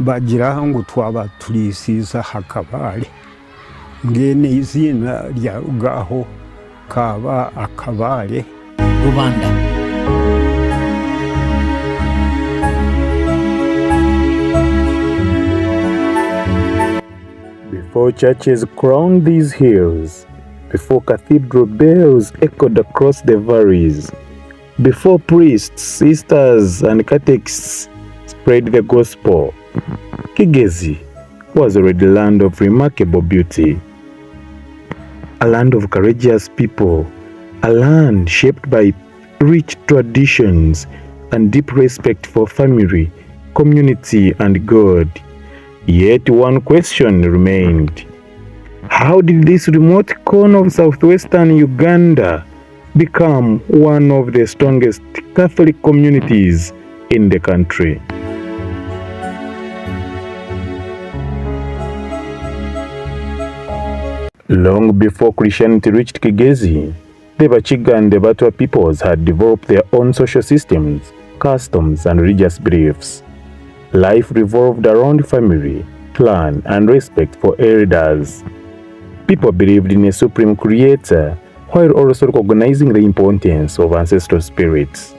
bagira ngo twaba turisiza hakabale ngene izina rya gaho kaba akabale Rwanda. Before churches crowned these hills, before cathedral bells echoed across the valleys, before priests, sisters, and catechists spread the gospel, Kigezi was already a land of remarkable beauty. A land of courageous people, a land shaped by rich traditions and deep respect for family, community, and God. Yet one question remained. How did this remote corner of southwestern Uganda become one of the strongest Catholic communities in the country? Long before Christianity reached Kigezi, the Bachiga and the Batwa peoples had developed their own social systems, customs, and religious beliefs. Life revolved around family, clan, and respect for elders. People believed in a supreme creator, while also recognizing the importance of ancestral spirits.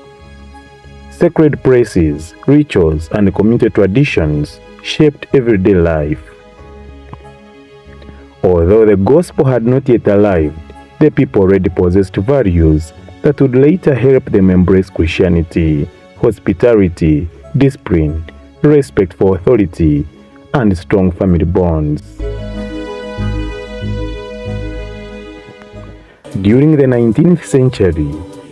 Sacred places, rituals, and community traditions shaped everyday life. Although the gospel had not yet arrived, the people already possessed values that would later help them embrace Christianity, hospitality, discipline, respect for authority, and strong family bonds. During the 19th century,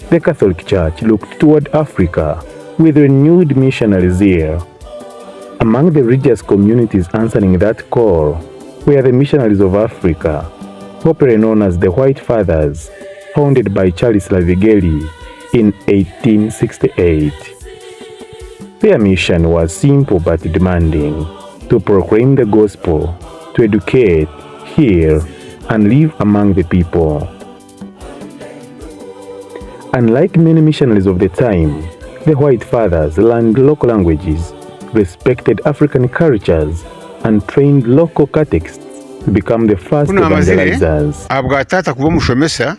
the Catholic Church looked toward Africa with renewed missionary zeal. Among the religious communities answering that call were the Missionaries of Africa, popularly known as the White Fathers, founded by Charles Lavigeli in 1868. Their mission was simple but demanding: to proclaim the gospel, to educate, heal, and live among the people. Unlike many missionaries of the time, the White Fathers learned local languages, respected African cultures, and trained local catechists to become the first evangelizers. Abwatata kuba mushomesa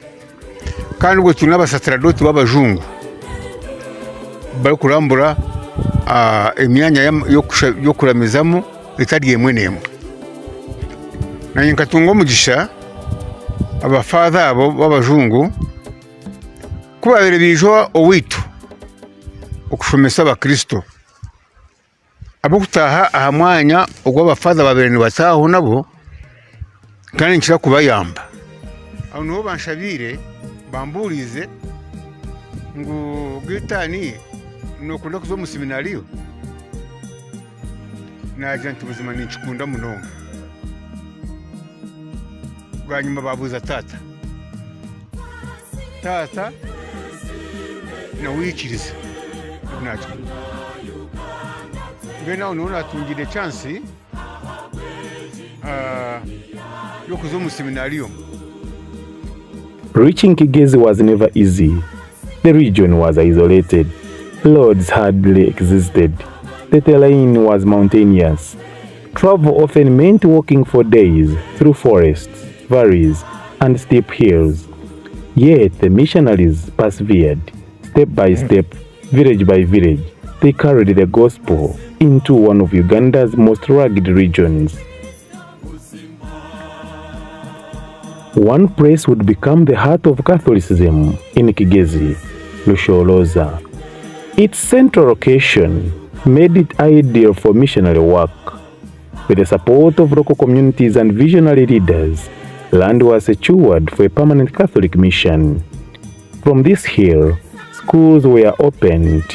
kandi ubwo tuna abasatradoti b'abajungu bari kurambura emyanya yo kuramizamo itari yemwe nemwe nanye nkatunga umugisha abafatha abo b'abajungu kubabere bijo owitu okushomesa abakristo abo kutaha aha mwanya ogwa abafatha babere ni bataho nabo kandi nshira kubayamba aho niho banshabire bamburize ngo gitani nokunda kuzo mu seminariyo naje ntubuzima ninchikunda munonga bwanyuma babuza tata na wikiriza nacho ngena unaona tungide chance yo kuzo mu seminariyo. Reaching Kigezi was never easy. The region was isolated. Roads hardly existed. The terrain was mountainous. Travel often meant walking for days through forests, valleys, and steep hills. Yet the missionaries persevered. Step by step, village by village, they carried the gospel into one of Uganda's most rugged regions. One place would become the heart of Catholicism in Kigezi, Lusholoza. Its central location made it ideal for missionary work. With the support of local communities and visionary leaders, land was secured for a permanent Catholic mission. From this hill, schools were opened,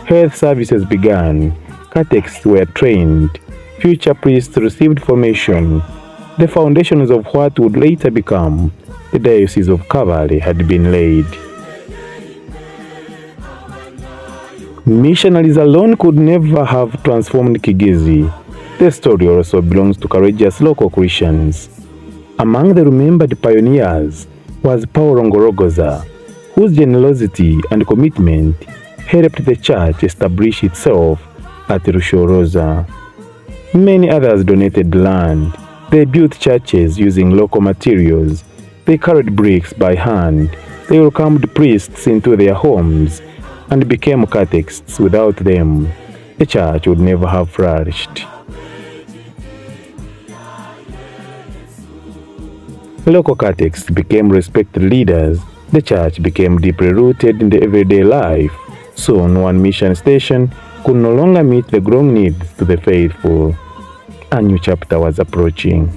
health services began, catechists were trained, future priests received formation. The foundations of what would later become the Diocese of Kabale had been laid. Missionaries alone could never have transformed Kigezi. The story also belongs to courageous local Christians. Among the remembered pioneers was Paul Ngorogoza, whose generosity and commitment helped the church establish itself at Rushoroza. Many others donated land. They built churches using local materials. They carried bricks by hand. They welcomed priests into their homes and became catechists. Without them, the church would never have flourished. Local catechists became respected leaders. The church became deeply rooted in the everyday life. Soon, one mission station could no longer meet the growing needs to the faithful. A new chapter was approaching.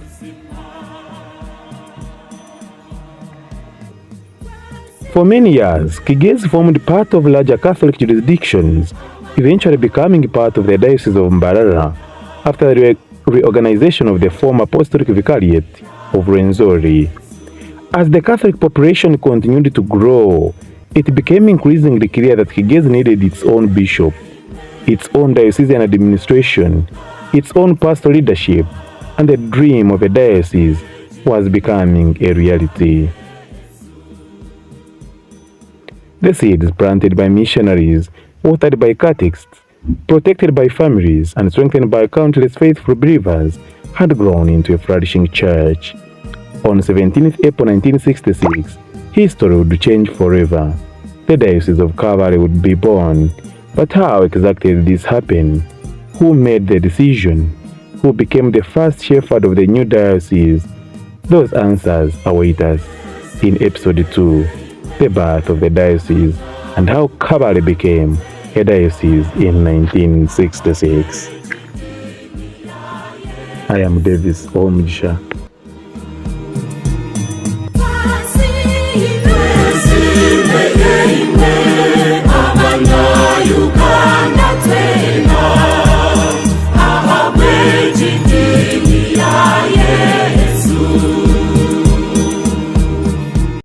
For many years, Kigezi formed part of larger Catholic jurisdictions, eventually becoming part of the Diocese of Mbarara after the reorganization of the former Apostolic Vicariate of Rwenzori. As the Catholic population continued to grow, it became increasingly clear that Kigezi needed its own bishop, its own diocesan administration, its own pastoral leadership, and the dream of a diocese was becoming a reality. The seeds planted by missionaries, watered by catechists, protected by families, and strengthened by countless faithful believers had grown into a flourishing church. On 17th April 1966, history would change forever. The Diocese of Kabale would be born. But how exactly did this happen? Who made the decision? Who became the first shepherd of the new diocese? Those answers await us in episode 2, the birth of the diocese and how Kabale became a diocese in 1966. I am Davis Omugisha.